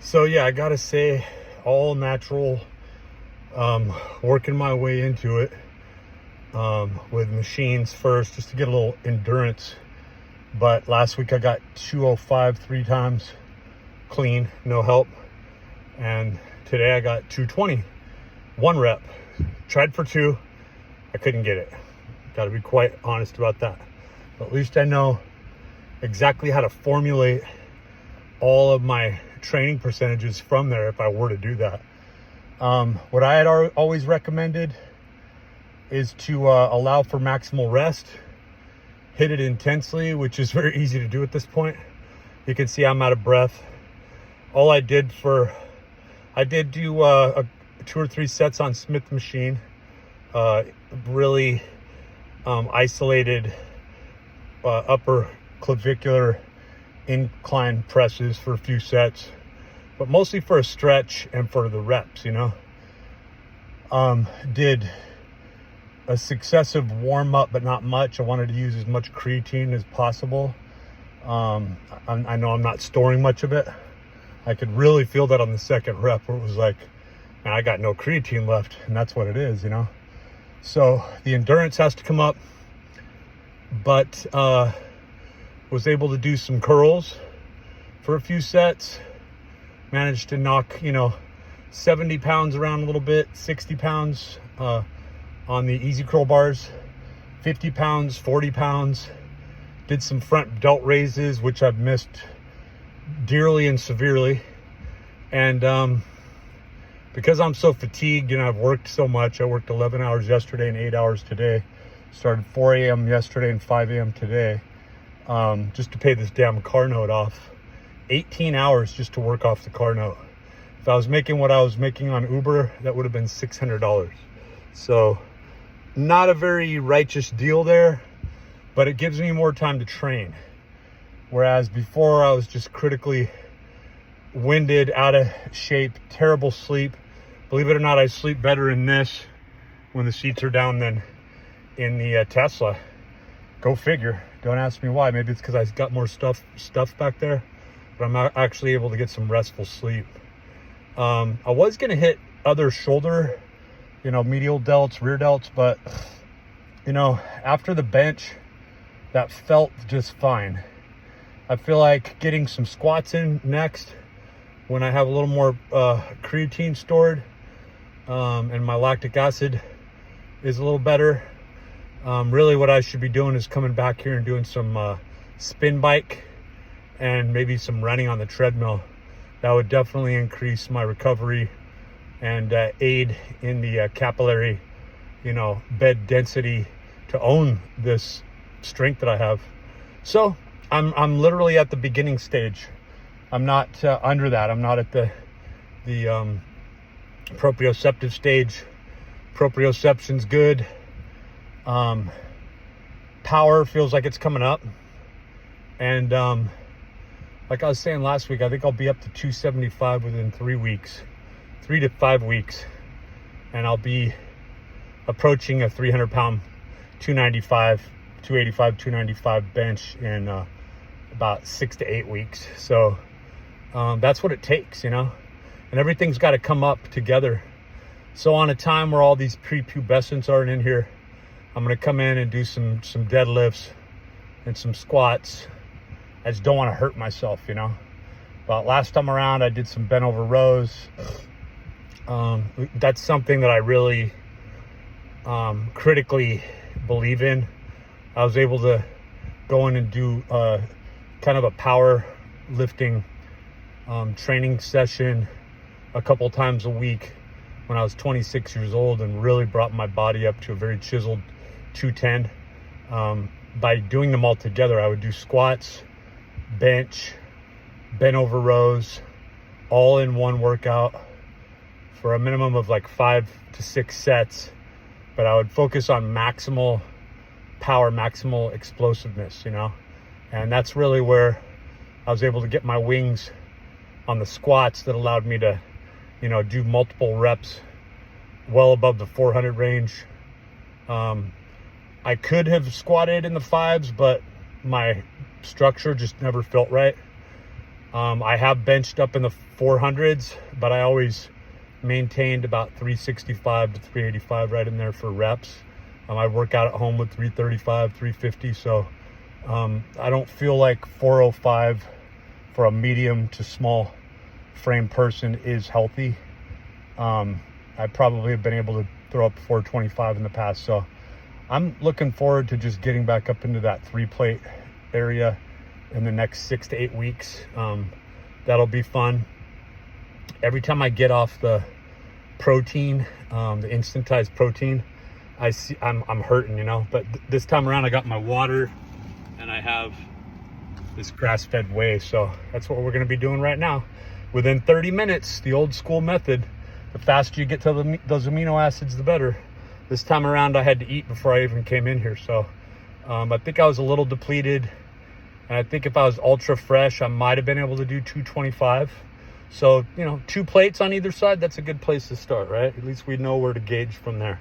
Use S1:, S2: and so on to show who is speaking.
S1: So yeah, I gotta say, all natural, working my way into it, with machines first, just to get a little endurance. But last week I got 205 3 times clean, no help. And today I got 220, 1 rep. Tried for 2, I couldn't get it. Gotta be quite honest about that. But at least I know exactly how to formulate all of my training percentages from there if I were to do that. What I had always recommended is to allow for maximal rest, hit it intensely, which is very easy to do at this point. You can see I'm out of breath. All I did do 2 or 3 sets on Smith machine, really isolated upper clavicular incline presses for a few sets, but mostly for a stretch and for the reps, Did a successive warm up, but not much. I wanted to use as much creatine as possible. I know I'm not storing much of it. I could really feel that on the second rep where it was like, man, I got no creatine left, and that's what it is, So the endurance has to come up, but was able to do some curls for a few sets. Managed to knock 70 pounds around a little bit, 60 pounds on the easy curl bars, 50 pounds, 40 pounds. Did some front delt raises, which I've missed dearly and severely. And because I'm so fatigued and I've worked so much, I worked 11 hours yesterday and 8 hours today. Started 4 a.m. yesterday and 5 a.m. today, just to pay this damn car note off. 18 hours just to work off the car note. If I was making what I was making on Uber, that would have been $600. So not a very righteous deal there, but it gives me more time to train. Whereas before I was just critically winded, out of shape, terrible sleep. Believe it or not, I sleep better in this when the seats are down than in the Tesla. Go figure. Don't ask me why. Maybe it's because I got more stuff back there, but I'm actually able to get some restful sleep. I was going to hit other shoulder, medial delts, rear delts, but after the bench, that felt just fine. I feel like getting some squats in next when I have a little more creatine stored, and my lactic acid is a little better. Really what I should be doing is coming back here and doing some spin bike and maybe some running on the treadmill. That would definitely increase my recovery and aid in the capillary, bed density to own this strength that I have. So I'm literally at the beginning stage. I'm not under that. I'm not at the proprioceptive stage. Proprioception's good. Power feels like it's coming up, and like I was saying last week, I think I'll be up to 275 within 3 weeks, 3 to 5 weeks, and I'll be approaching a 300-pound 295 bench in about 6 to 8 weeks. So that's what it takes, and everything's got to come up together. So on a time where all these prepubescents aren't in here, I'm going to come in and do some deadlifts and some squats. I just don't want to hurt myself, But last time around, I did some bent over rows. That's something that I really critically believe in. I was able to go in and do kind of a power lifting training session a couple times a week when I was 26 years old, and really brought my body up to a very chiseled 210. By doing them all together, I would do squats, bench, bent over rows, all in one workout for a minimum of like 5 to 6 sets. But I would focus on maximal power, maximal explosiveness, and that's really where I was able to get my wings on the squats that allowed me to do multiple reps well above the 400 range. I could have squatted in the 5s, but my structure just never felt right. I have benched up in the 400s, but I always maintained about 365 to 385 right in there for reps. I work out at home with 335, 350. So I don't feel like 405 for a medium to small frame person is healthy. I probably have been able to throw up 425 in the past. So I'm looking forward to just getting back up into that 3-plate area in the next 6 to 8 weeks. That'll be fun. Every time I get off the protein, the instantized protein, I'm hurting, you know. But this time around, I got my water and I have this grass-fed whey. So that's what we're going to be doing right now. Within 30 minutes, the old school method. The faster you get to those amino acids, the better. This time around, I had to eat before I even came in here. So I think I was a little depleted. And I think if I was ultra fresh, I might have been able to do 225. So, you know, 2 plates on either side, that's a good place to start, right? At least we know where to gauge from there.